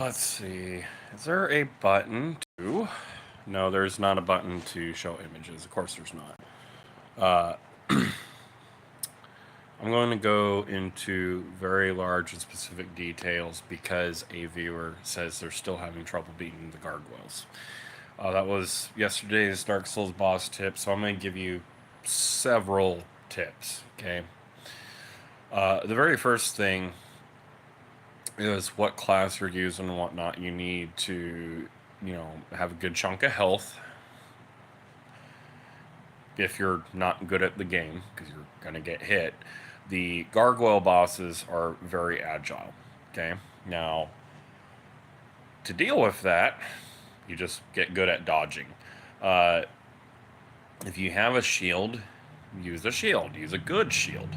Let's see. Is there a button to? No, there's not a button to show images. Of course, there's not. Uh, I'm going to go into very large and specific details because a viewer says they're still having trouble beating the gargoyles. That was yesterday's Dark Souls boss tip, so I'm going to give you several tips. Okay. The very first thing is what class you're using and whatnot. You need to, have a good chunk of health if you're not good at the game, because you're going to get hit. The gargoyle bosses are very agile. Okay. Now, to deal with that, you just get good at dodging. Uh, if you have a shield, use a shield. Use a good shield.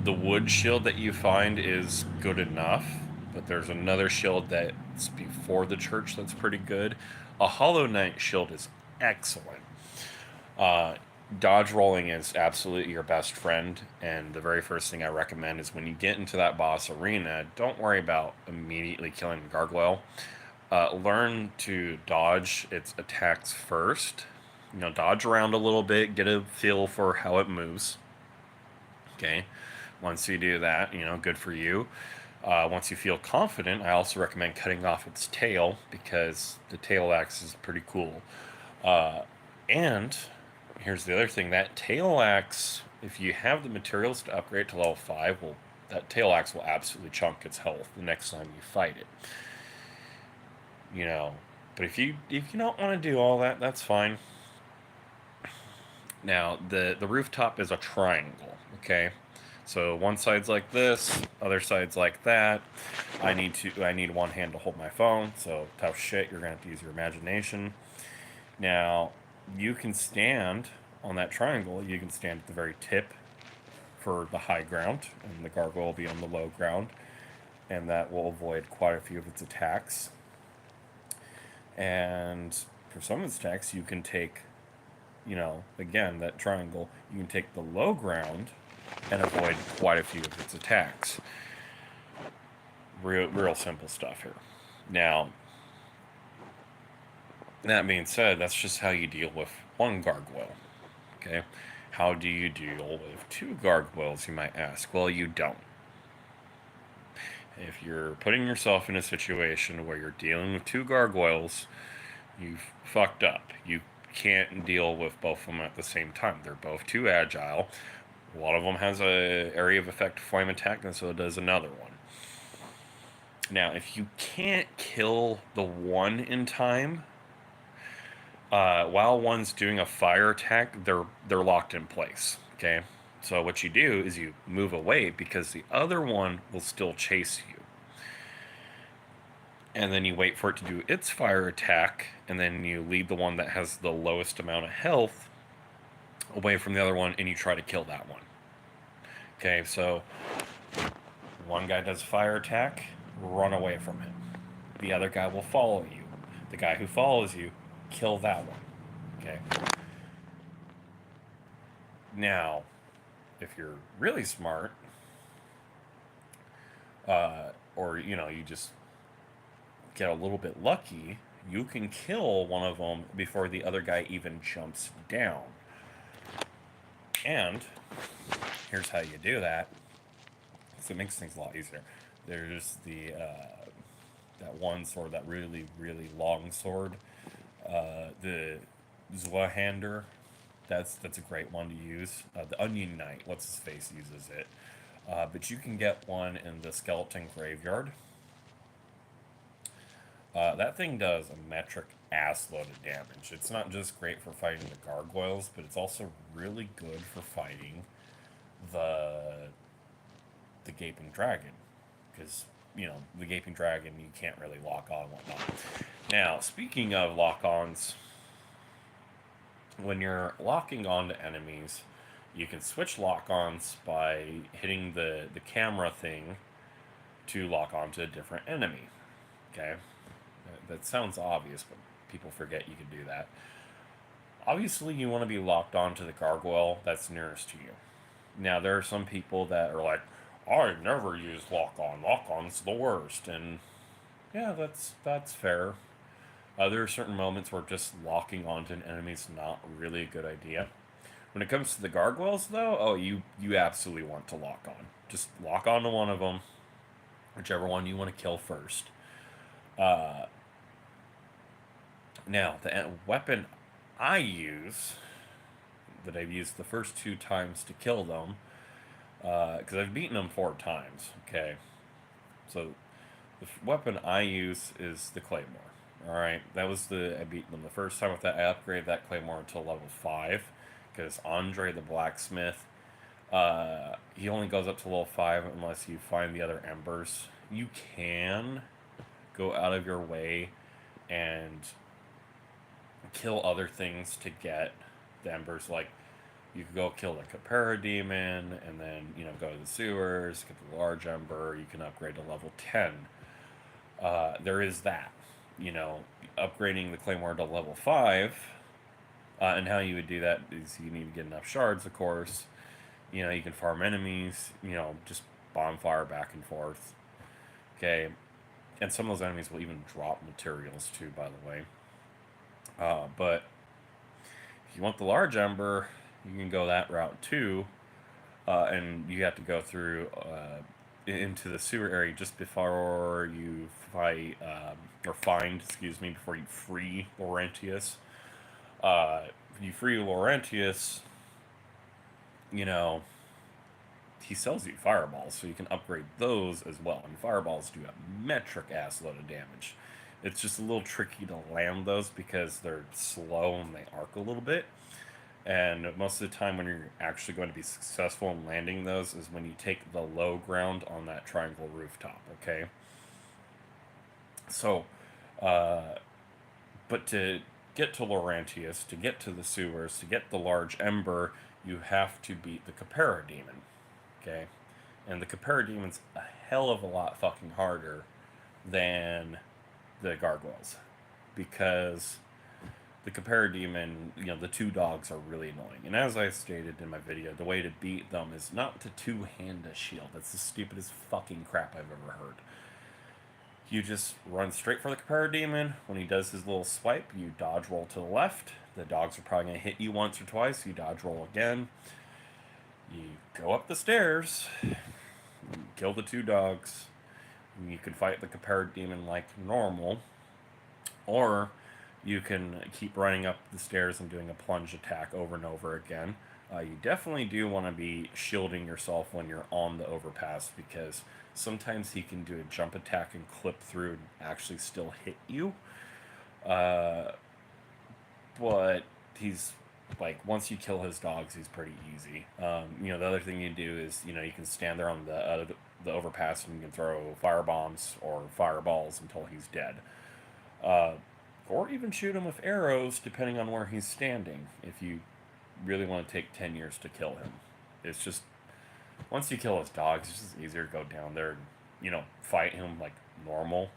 The wood shield that you find is good enough, but there's another shield that's before the church that's pretty good. A Hollow Knight shield is excellent. Uh, Dodge rolling is absolutely your best friend, and the very first thing I recommend is when you get into that boss arena, don't worry about immediately killing the gargoyle. Learn to dodge its attacks first. Dodge around a little bit, get a feel for how it moves. Okay, once you do that, good for you. Once you feel confident, I also recommend cutting off its tail because the tail axe is pretty cool. Uh, and here's the other thing, that tail axe, if you have the materials to upgrade to level 5, well, that tail axe will absolutely chunk its health the next time you fight it. But if you don't want to do all that, that's fine. Now, the rooftop is a triangle, okay? So one side's like this, other side's like that. I need one hand to hold my phone, so tough shit, you're gonna have to use your imagination. Now, you can stand on that triangle, you can stand at the very tip for the high ground, and the gargoyle will be on the low ground, and that will avoid quite a few of its attacks. And for some of its attacks, you can take, again, that triangle, you can take the low ground and avoid quite a few of its attacks. Real simple stuff here. Now, that being said, that's just how you deal with one gargoyle. Okay? How do you deal with two gargoyles, you might ask? Well, you don't. If you're putting yourself in a situation where you're dealing with two gargoyles, you've fucked up. You can't deal with both of them at the same time. They're both too agile. One of them has a area of effect flame attack, and so does another one. Now, if you can't kill the one in time, while one's doing a fire attack, they're locked in place. Okay, so what you do is you move away because the other one will still chase you, and then you wait for it to do its fire attack, and then you lead the one that has the lowest amount of health away from the other one, and you try to kill that one. Okay, so one guy does fire attack, run away from him. The other guy will follow you. The guy who follows you, kill that one. Okay. Now, if you're really smart, or you just get a little bit lucky, you can kill one of them before the other guy even jumps down. And here's how you do that. So it makes things a lot easier. There's that one sword, that really, really long sword, the Zwahander. That's a great one to use. The Onion Knight, what's his face, uses it. But you can get one in the Skeleton Graveyard. That thing does a metric assload of damage. It's not just great for fighting the gargoyles, but it's also really good for fighting the Gaping Dragon. Because, the Gaping Dragon you can't really lock on and whatnot. Now, speaking of lock-ons, when you're locking on to enemies, you can switch lock-ons by hitting the camera thing to lock on to a different enemy. Okay? That sounds obvious, but people forget you can do that. Obviously, you want to be locked on to the gargoyle that's nearest to you. Now, there are some people that are like, I never use lock-on. Lock-on's the worst. And Yeah, that's fair. There are certain moments where just locking onto an enemy is not really a good idea. When it comes to the gargoyles, though, oh, you absolutely want to lock on. Just lock onto one of them, whichever one you want to kill first. Uh, Now, the weapon I use, that I've used the first two times to kill them, because I've beaten them 4 times. Okay, so the weapon I use is the claymore. All right, that was I beat them the first time with that. I upgraded that claymore until level 5, because Andre the blacksmith, he only goes up to level 5 unless you find the other embers. You can go out of your way and kill other things to get the embers. Like, you could go kill the Capera demon, and then go to the sewers, get the large ember. You can upgrade to level 10. There is that. Upgrading the claymore to level 5. And how you would do that is you need to get enough shards, of course. You can farm enemies. Just bonfire back and forth. Okay, and some of those enemies will even drop materials too, by the way. But if you want the large ember, you can go that route too, and you have to go through into the sewer area just before you fight or find, excuse me, before you free Laurentius. If you free Laurentius, you know he sells you fireballs, so you can upgrade those as well. And fireballs do a metric ass load of damage. It's just a little tricky to land those because they're slow and they arc a little bit. And most of the time, when you're actually going to be successful in landing those, is when you take the low ground on that triangle rooftop. Okay. So, but to get to Laurentius, to get to the sewers, to get the large ember, you have to beat the Capera demon. Okay, and the Capera demon's a hell of a lot fucking harder than the gargoyles, because the Capera demon, the two dogs are really annoying. And as I stated in my video, the way to beat them is not to two-hand a shield. That's the stupidest fucking crap I've ever heard. You just run straight for the Capera demon. When he does his little swipe, you dodge roll to the left. The dogs are probably going to hit you once or twice. You dodge roll again. You go up the stairs, kill the two dogs. You can fight the Capera demon like normal, or you can keep running up the stairs and doing a plunge attack over and over again. You definitely do want to be shielding yourself when you're on the overpass, because sometimes he can do a jump attack and clip through and actually still hit you. But he's like, once you kill his dogs, he's pretty easy. The other thing you do is, you can stand there on the overpass and you can throw fire bombs or fireballs until he's dead. Or even shoot him with arrows, depending on where he's standing, if you really want to take 10 years to kill him. It's just, once you kill his dogs, it's just easier to go down there and, fight him like normal.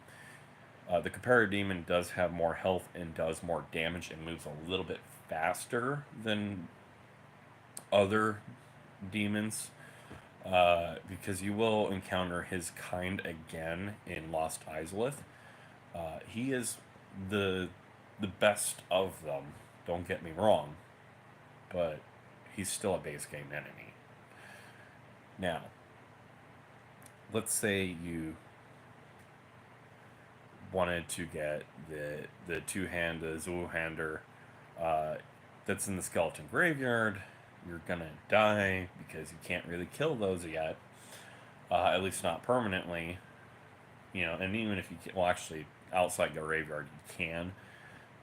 The Capera demon does have more health and does more damage and moves a little bit faster than other demons, because you will encounter his kind again in Lost Izalith. He is the best of them, don't get me wrong, but he's still a base game enemy. Now, let's say you wanted to get the two-hand, the Zuluhander, that's in the skeleton graveyard. You're gonna die because you can't really kill those yet, at least not permanently. And even if you can, well, actually, outside the graveyard you can,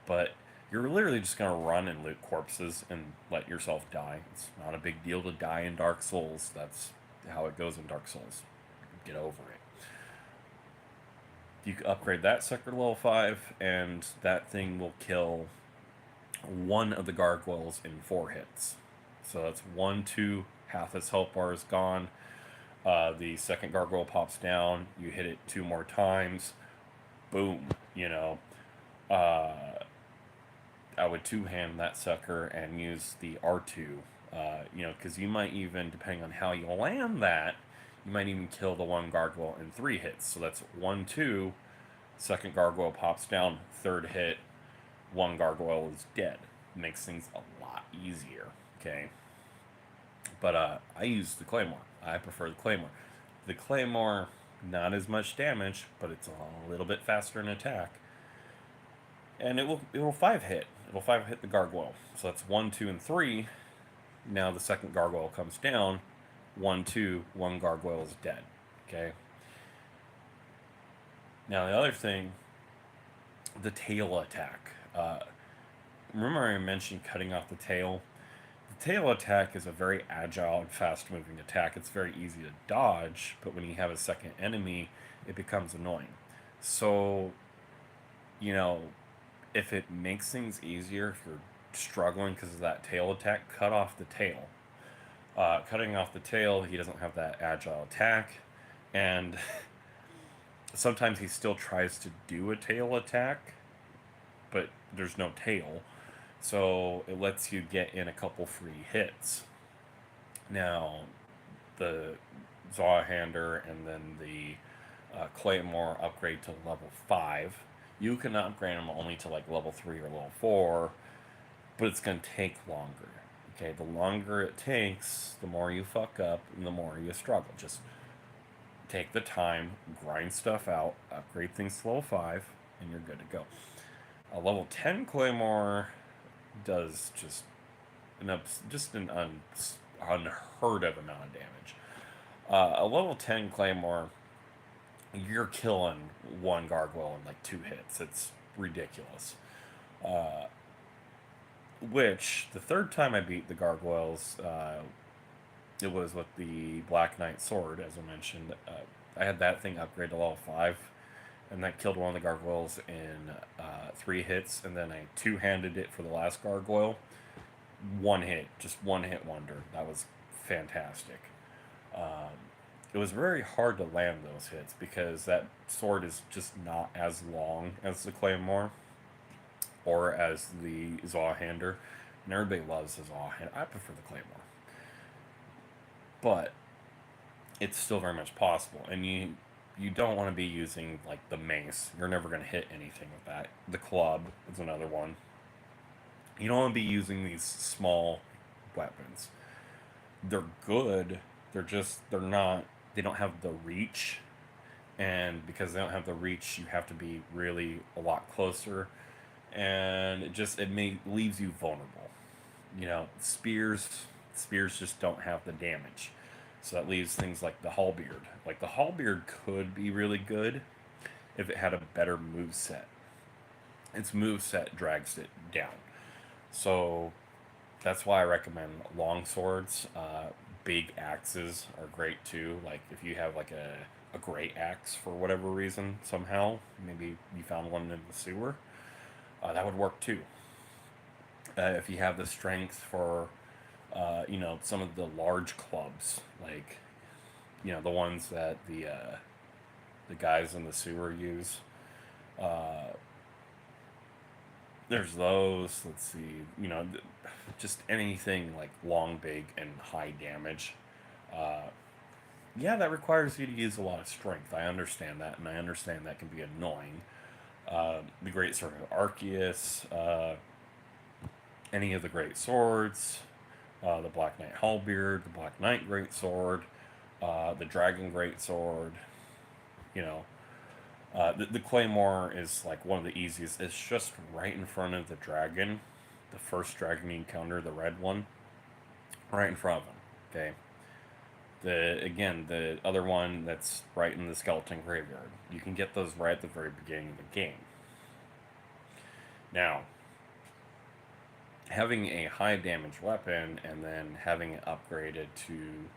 but you're literally just gonna run and loot corpses and let yourself die. It's not a big deal to die in Dark Souls. That's how it goes in Dark Souls. Get over it. You can upgrade that sucker to level 5, and that thing will kill one of the gargoyles in 4 hits. So that's 1, 2, half its health bar is gone. The second gargoyle pops down, you hit it 2 more times, boom, I would two-hand that sucker and use the R2, because you might even, depending on how you land that, you might even kill the one gargoyle in 3 hits. So that's 1, 2, Second gargoyle pops down, third hit, one gargoyle is dead. Makes things a lot easier. Okay. But I use the claymore. I prefer the claymore. The claymore, not as much damage, but it's a little bit faster in attack. And it will five hit. It'll five hit the gargoyle. So that's 1, 2, and 3. Now the second gargoyle comes down. 1, 2, one gargoyle is dead. Okay. Now the other thing, the tail attack. Remember I mentioned cutting off the tail? The tail attack is a very agile and fast moving attack. It's very easy to dodge, but when you have a second enemy, it becomes annoying. So, you know, if it makes things easier, if you're struggling because of that tail attack, cut off the tail. Cutting off the tail, he doesn't have that agile attack, and sometimes he still tries to do a tail attack, but there's no tail, so it lets you get in a couple free hits. Now, the Zawhander and then the Claymore upgrade to level 5. You can upgrade them only to like level 3 or level 4, but it's going to take longer. Okay, the longer it takes, the more you fuck up and the more you struggle. Just take the time, grind stuff out, upgrade things to level 5, and you're good to go. A level 10 Claymore does just an unheard of amount of damage. A level 10 Claymore, you're killing one gargoyle in like 2 hits. It's ridiculous. Which, the third time I beat the gargoyles, it was with the Black Knight sword, as I mentioned. I had that thing upgrade to level 5, and that killed one of the gargoyles in 3 hits, and then I two-handed it for the last gargoyle. One hit, just one hit wonder. That was fantastic. It was very hard to land those hits because that sword is just not as long as the Claymore or as the Zawhander, and everybody loves the Zawhander. I prefer the Claymore, but it's still very much possible, and you don't want to be using like the mace. You're never going to hit anything with that. The club is another one. You don't want to be using these small weapons. They're good. They're not. They don't have the reach, and because they don't have the reach, you have to be really a lot closer, and it leaves you vulnerable. Spears just don't have the damage. So that leaves things like the halberd. Like the halberd could be really good if it had a better move set. Its move set drags it down. So that's why I recommend long swords. Big axes are great too. Like if you have like a great axe for whatever reason, somehow, maybe you found one in the sewer, that would work too. If you have the strength for some of the large clubs, like the ones that the guys in the sewer use. There's those. Let's see. Just anything like long, big, and high damage. Uh, yeah, that requires you to use a lot of strength. I understand that, and I understand that can be annoying. The Great Sword of Arceus, any of the Great Swords, the Black Knight Halberd, the Black Knight Great Sword, the Dragon Great Sword. The Claymore is like one of the easiest. It's just right in front of the dragon, the first dragon you encounter, the red one, right in front of him. Okay. The other one that's right in the skeleton graveyard. You can get those right at the very beginning of the game. Now, having a high damage weapon and then having it upgraded to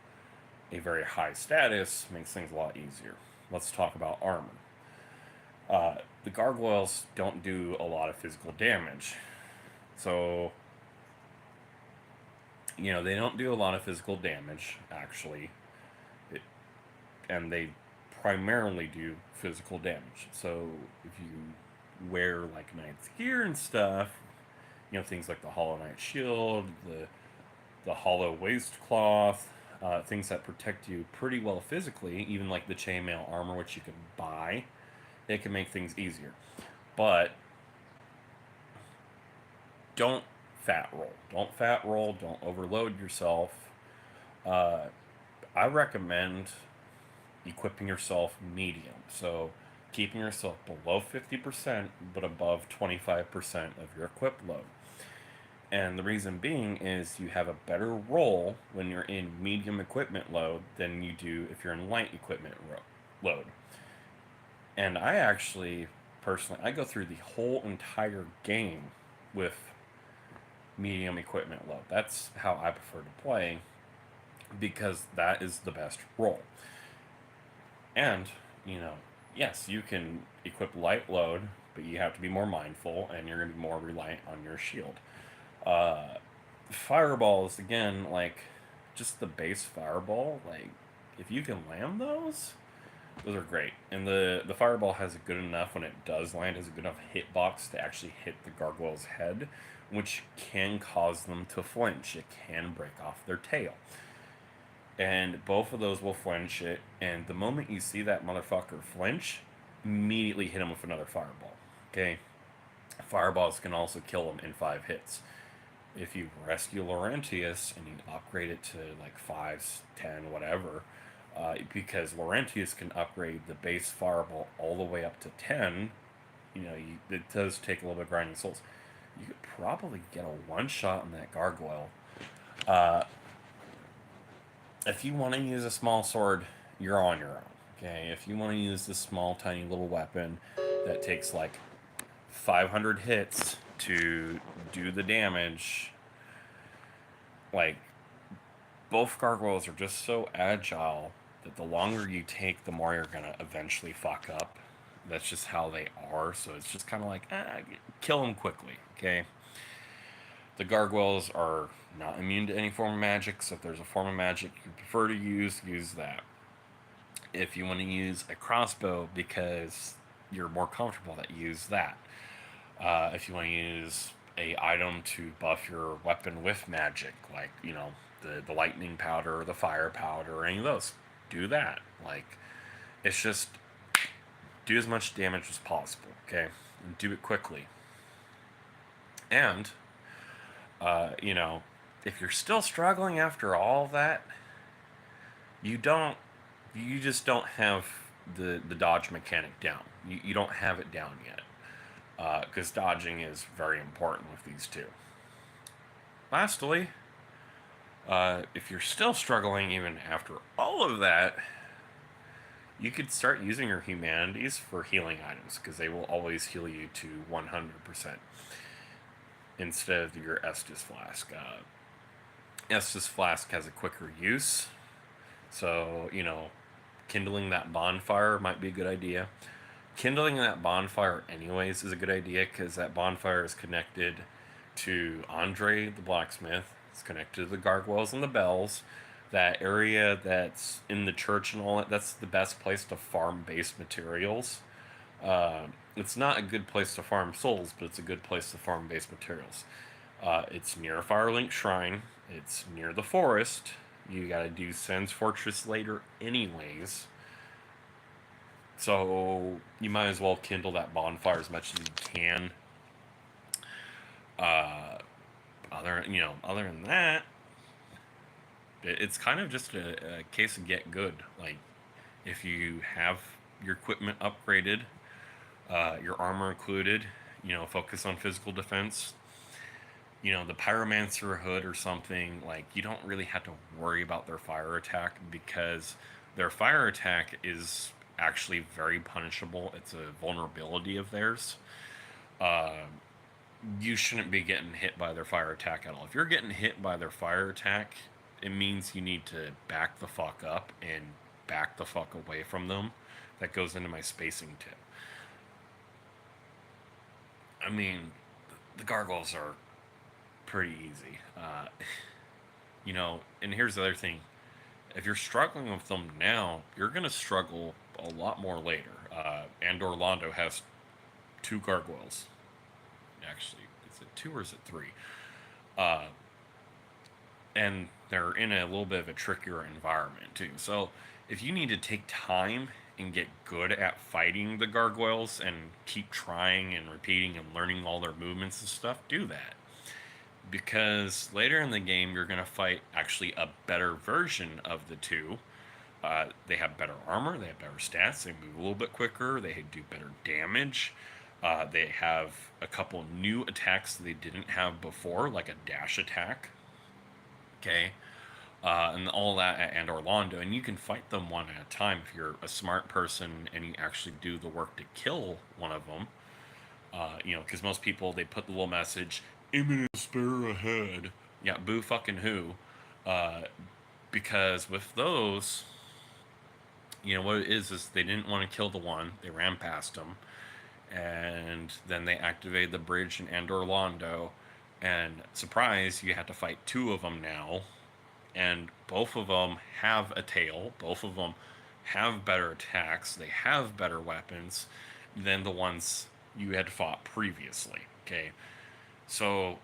a very high status makes things a lot easier. Let's talk about armor. The gargoyles don't do a lot of physical damage. So, they don't do a lot of physical damage, actually. And they primarily do physical damage. So, if you wear, like, knight's gear and stuff, things like the Hollow Knight Shield, the Hollow Waistcloth, things that protect you pretty well physically, even like the chainmail armor, which you can buy. it can make things easier. But don't fat roll. Don't fat roll. Don't overload yourself. Uh, I recommend equipping yourself medium. So keeping yourself below 50% but above 25% of your equip load. And the reason being is you have a better roll when you're in medium equipment load than you do if you're in light equipment load. And I actually, personally, I go through the whole entire game with medium equipment load. That's how I prefer to play because that is the best roll. And, yes, you can equip light load, but you have to be more mindful and you're going to be more reliant on your shield. Uh, Fireballs, again, like, just the base fireball, like, if you can land those are great. And the fireball has a good enough, when it does land, has a good enough hitbox to actually hit the gargoyle's head, which can cause them to flinch. It can break off their tail. And both of those will flinch it. And the moment you see that motherfucker flinch, immediately hit him with another fireball. Okay? Fireballs can also kill him in 5 hits. If you rescue Laurentius and you upgrade it to like 5, 10, whatever, because Laurentius can upgrade the base fireball all the way up to 10, it does take a little bit of grinding souls. You could probably get a one shot on that gargoyle. Uh, if you want to use a small sword, you're on your own. Okay, if you want to use this small, tiny little weapon that takes like 500 hits to do the damage, like, both gargoyles are just so agile that the longer you take, the more you're gonna eventually fuck up. That's just how they are. So it's just kind of like, kill them quickly. Okay. The gargoyles are not immune to any form of magic, so if there's a form of magic you prefer to use that. If you want to use a crossbow because you're more comfortable, that use that. If you want to use a item to buff your weapon with magic, like, the lightning powder or the fire powder or any of those, do that. Like, it's just do as much damage as possible, okay? And do it quickly. And, if you're still struggling after all that, you just don't have the dodge mechanic down. You don't have it down yet. Because dodging is very important with these two. Lastly, if you're still struggling even after all of that, you could start using your humanities for healing items, because they will always heal you to 100% instead of your Estus Flask. Estus Flask has a quicker use, so, kindling that bonfire might be a good idea. Kindling that bonfire anyways is a good idea, because that bonfire is connected to Andre the blacksmith. It's connected to the gargoyles and the bells. That area that's in the church and all that, that's the best place to farm base materials. It's not a good place to farm souls, but it's a good place to farm base materials. It's near a Firelink shrine. It's near the forest. You gotta do Sen's Fortress later anyways. So you might as well kindle that bonfire as much as you can. Other than that, it's kind of just a case of get good. Like, if you have your equipment upgraded, your armor included, focus on physical defense. The pyromancer hood or something, like, you don't really have to worry about their fire attack, because their fire attack is actually very punishable. It's a vulnerability of theirs. You shouldn't be getting hit by their fire attack at all. If you're getting hit by their fire attack, it means you need to back the fuck up and back the fuck away from them. That goes into my spacing tip. I mean, the gargoyles are pretty easy. And here's the other thing. If you're struggling with them now, you're going to struggle a lot more later. And Orlando has 2 gargoyles. Actually, is it 2 or is it 3? And they're in a little bit of a trickier environment too. So if you need to take time and get good at fighting the gargoyles and keep trying and repeating and learning all their movements and stuff, do that. Because later in the game, you're going to fight actually a better version of the two. They have better armor, they have better stats, they move a little bit quicker, they do better damage. They have a couple new attacks that they didn't have before, like a dash attack. Okay. And all that and Orlando, and you can fight them one at a time if you're a smart person and you actually do the work to kill one of them. Because most people they put the little message, imminent spare ahead. Yeah, boo fucking who. Because with those, what it is they didn't want to kill the one, they ran past them, and then they activated the bridge in Orlando, and surprise, you have to fight two of them now, and both of them have a tail, both of them have better attacks, they have better weapons than the ones you had fought previously. Okay, so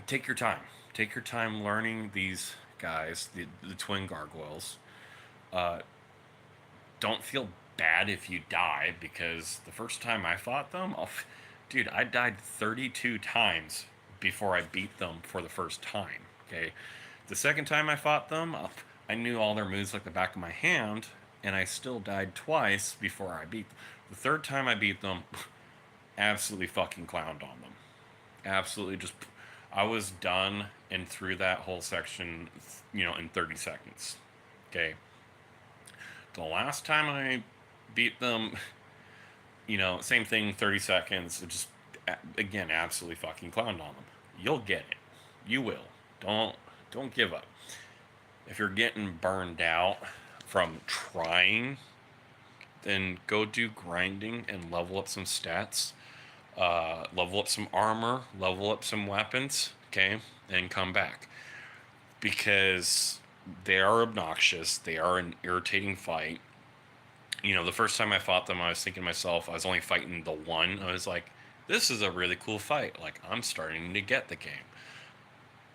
take your time. Take your time learning these guys, the twin gargoyles. Don't feel bad if you die, because the first time I fought them, dude, I died 32 times before I beat them for the first time. Okay, the second time I fought them, I knew all their moves like the back of my hand, and I still died twice before I beat them. The third time I beat them, absolutely fucking clowned on them. Absolutely just, I was done and through that whole section, in 30 seconds. Okay. The last time I beat them, same thing, 30 seconds, just, again, absolutely fucking clowned on them. You'll get it. You will. Don't give up. If you're getting burned out from trying, then go do grinding and level up some stats, level up some armor, level up some weapons, okay, and come back. Because they are obnoxious, they are an irritating fight. The first time I fought them, I was thinking to myself, I was only fighting the one. I was like, this is a really cool fight. Like, I'm starting to get the game.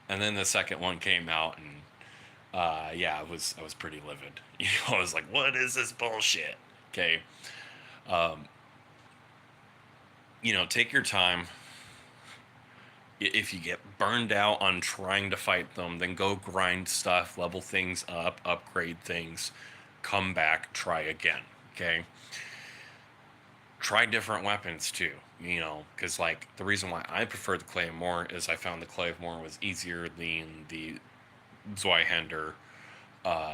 And then the second one came out, and I was pretty livid. I was like, what is this bullshit? Okay. Take your time. If you get burned out on trying to fight them, then go grind stuff, level things up, upgrade things, come back, try again. Okay. Try different weapons too, because the reason why I prefer the Claymore is I found the Claymore was easier than the Zweihander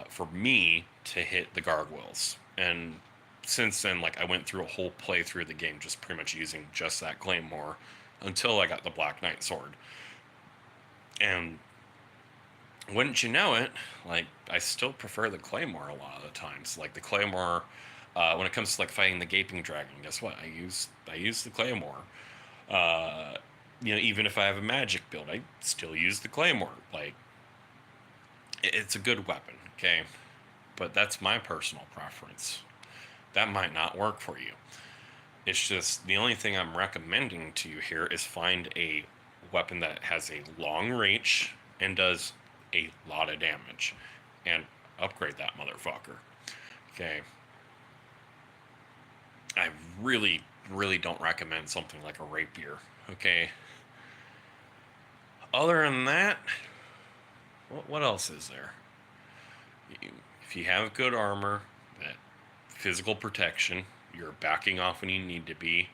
for me to hit the gargoyles. And since then, I went through a whole playthrough of the game just pretty much using just that Claymore until I got the Black Knight sword. And wouldn't you know it, I still prefer the Claymore a lot of the times. The Claymore, when it comes to fighting the Gaping Dragon, guess what? I use the Claymore. Even if I have a magic build, I still use the Claymore. It's a good weapon, okay? But that's my personal preference. That might not work for you. It's just the only thing I'm recommending to you here is find a weapon that has a long reach and does a lot of damage, and upgrade that motherfucker. Okay. I really, really don't recommend something like a rapier. Okay. Other than that, what else is there? If you have good armor, that physical protection, you're backing off when you need to be.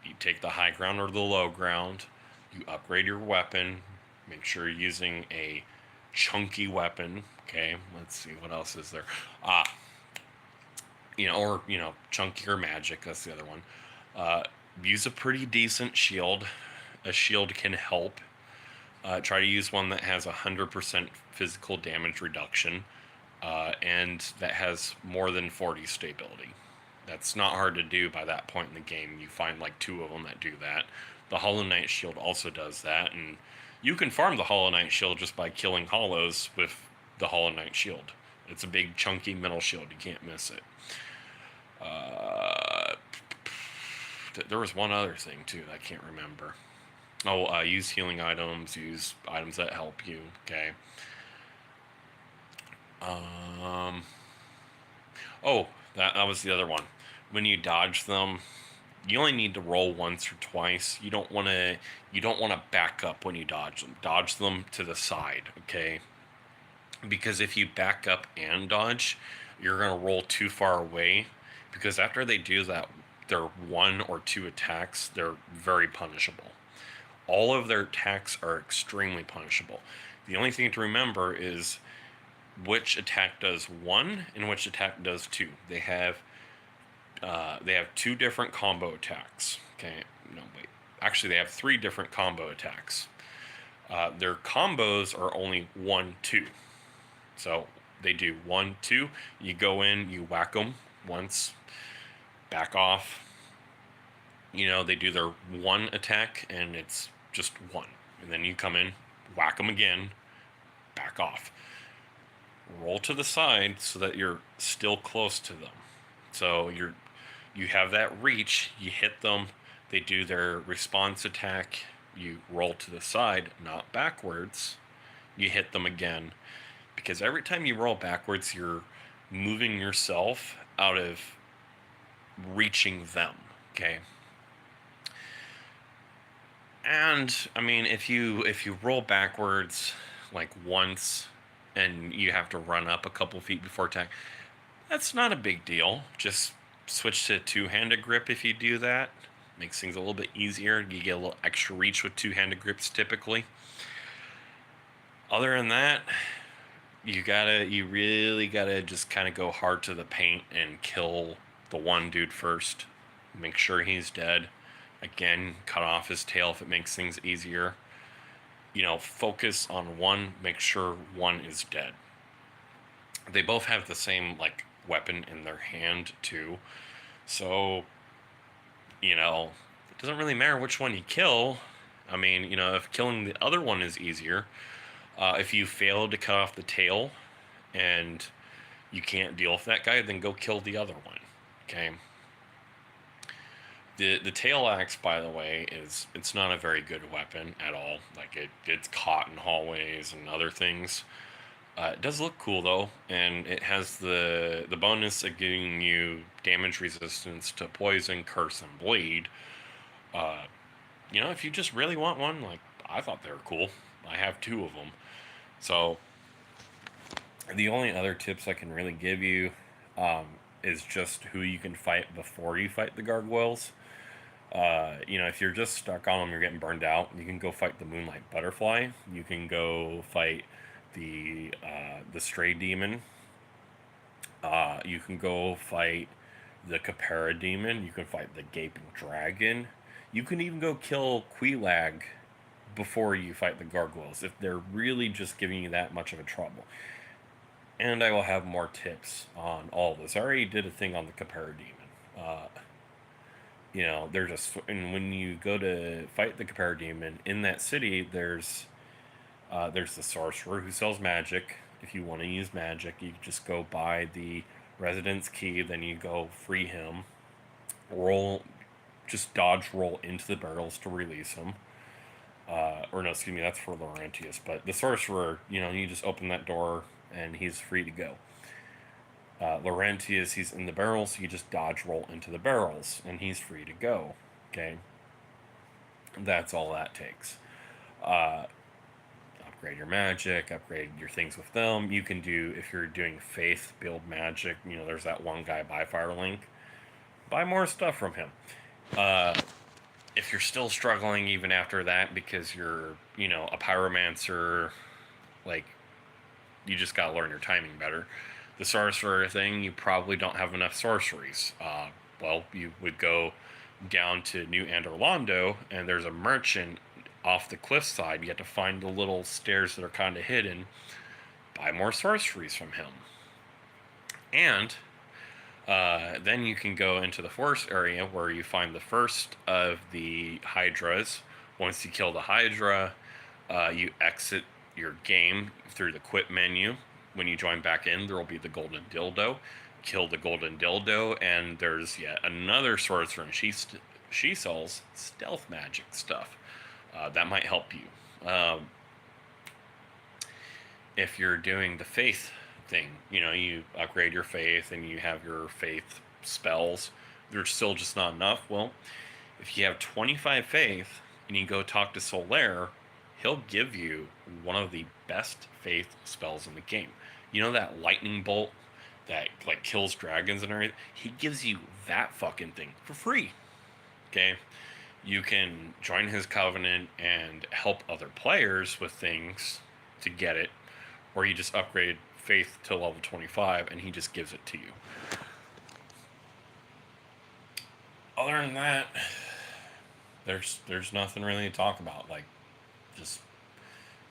You take the high ground or the low ground. You upgrade your weapon. Make sure you're using a chunky weapon. Okay, let's see, what else is there? Chunkier magic. That's the other one. Use a pretty decent shield. A shield can help. Try to use one that has 100% physical damage reduction, and that has more than 40 stability. That's not hard to do by that point in the game. You find two of them that do that. The Hollow Knight shield also does that, and you can farm the Hollow Knight shield just by killing hollows with the Hollow Knight shield. It's a big, chunky metal shield. You can't miss it. There was one other thing, too, that I can't remember. Use healing items. Use items that help you. Okay. That was the other one. When you dodge them, you only need to roll once or twice. You don't want to back up when you dodge them. Dodge them to the side, okay? Because if you back up and dodge, you're going to roll too far away, because after they do that, their one or two attacks, they're very punishable. All of their attacks are extremely punishable. The only thing to remember is which attack does one and which attack does two. They have two different combo attacks. Okay, no wait. Actually, they have three different combo attacks. Their combos are only 1-2. So they do 1-2. You go in, you whack them once, back off. They do their one attack, and it's just one. And then you come in, whack them again, back off. Roll to the side so that you're still close to them. So you have that reach, you hit them, they do their response attack, you roll to the side, not backwards, you hit them again. Because every time you roll backwards, you're moving yourself out of reaching them, okay? And I mean, if you roll backwards like once and you have to run up a couple feet before attack, that's not a big deal. Just switch to two-handed grip if you do that. Makes things a little bit easier. You get a little extra reach with two-handed grips typically. Other than that, you really gotta just kind of go hard to the paint and kill the one dude first. Make sure he's dead. Again, cut off his tail if it makes things easier. Focus on one, make sure one is dead. They both have the same, like, weapon in their hand, too. So, it doesn't really matter which one you kill. I mean, if killing the other one is easier, if you fail to cut off the tail and you can't deal with that guy, then go kill the other one, okay? The tail axe, by the way, it's not a very good weapon at all. Like, it gets caught in hallways and other things. It does look cool though, and it has the bonus of giving you damage resistance to poison, curse, and bleed. If you just really want one, like, I thought they were cool. I have two of them. So the only other tips I can really give you is just who you can fight before you fight the gargoyles. If you're just stuck on them, you're getting burned out, you can go fight the Moonlight Butterfly. You can go fight the Stray Demon. You can go fight the Capera Demon. You can fight the Gaping Dragon. You can even go kill Quelaag before you fight the gargoyles, if they're really just giving you that much of a trouble. And I will have more tips on all this. I already did a thing on the Capera Demon. They're just, and when you go to fight the Capera Demon in that city, there's the sorcerer who sells magic. If you want to use magic, you just go buy the residence key, then you go free him. Just dodge roll into the barrels to release him. Or no, excuse me, that's for Laurentius. But the sorcerer, you just open that door and he's free to go. Laurentius, he's in the barrels, so you just dodge roll into the barrels and he's free to go. Okay? That's all that takes. Upgrade your magic, upgrade your things with them. You can do, if you're doing faith, build magic. There's that one guy, Buy Firelink. Buy more stuff from him. If you're still struggling even after that because you're, a pyromancer, like, you just gotta learn your timing better. The sorcerer thing, you probably don't have enough sorceries. You would go down to New Anderlando, and there's a merchant off the cliffside. You have to find the little stairs that are kind of hidden. Buy more sorceries from him. And then you can go into the forest area where you find the first of the hydras. Once you kill the hydra, you exit your game through the quit menu. When you join back in, there will be the golden dildo. Kill the golden dildo, and there's yet another sorcerer, and she sells stealth magic stuff. That might help you. If you're doing the faith thing. You know, you upgrade your faith and you have your faith spells. They're still just not enough. Well, if you have 25 faith and you go talk to Solaire, he'll give you one of the best faith spells in the game. You know that lightning bolt that like kills dragons and everything? He gives you that fucking thing for free. Okay? You can join his covenant and help other players with things to get it, or you just upgrade faith to level 25 and he just gives it to you. Other than that, there's nothing really to talk about. Like, just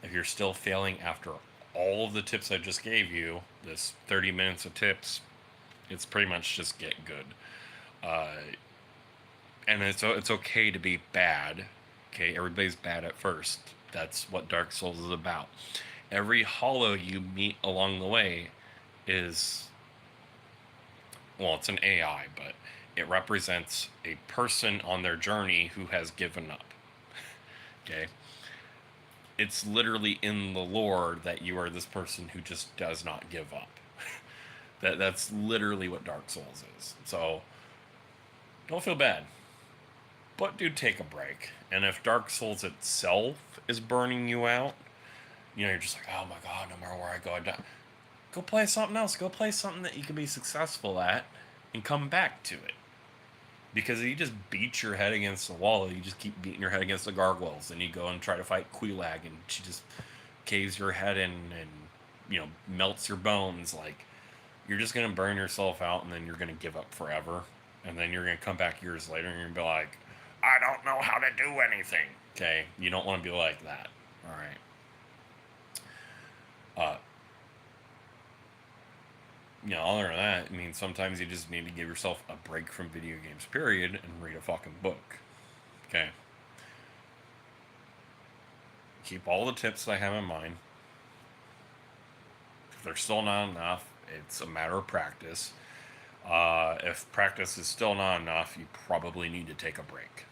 if you're still failing after all of the tips I just gave you, this 30 minutes of tips, it's pretty much just get good. And it's okay to be bad. Okay, everybody's bad at first. That's what Dark Souls is about. Every hollow you meet along the way is, well, it's an AI, but it represents a person on their journey who has given up. Okay? It's literally in the lore that you are this person who just does not give up. That's literally what Dark Souls is. So don't feel bad, but do take a break. And if Dark Souls itself is burning you out, you know, you're just like, oh my god, no matter where I go, I die. Go play something else. Go play something that you can be successful at and come back to it. Because if you just beat your head against the wall, you just keep beating your head against the gargoyles, and you go and try to fight Quelaag, and she just caves your head in and, you know, melts your bones. Like, you're just going to burn yourself out, and then you're going to give up forever. And then you're going to come back years later, and you're going to be like, I don't know how to do anything. Okay? You don't want to be like that. All right? You know, other than that, I mean, sometimes you just need to give yourself a break from video games, period, and read a fucking book. Okay? Keep all the tips I have in mind. If they're still not enough, it's a matter of practice. If practice is still not enough, you probably need to take a break.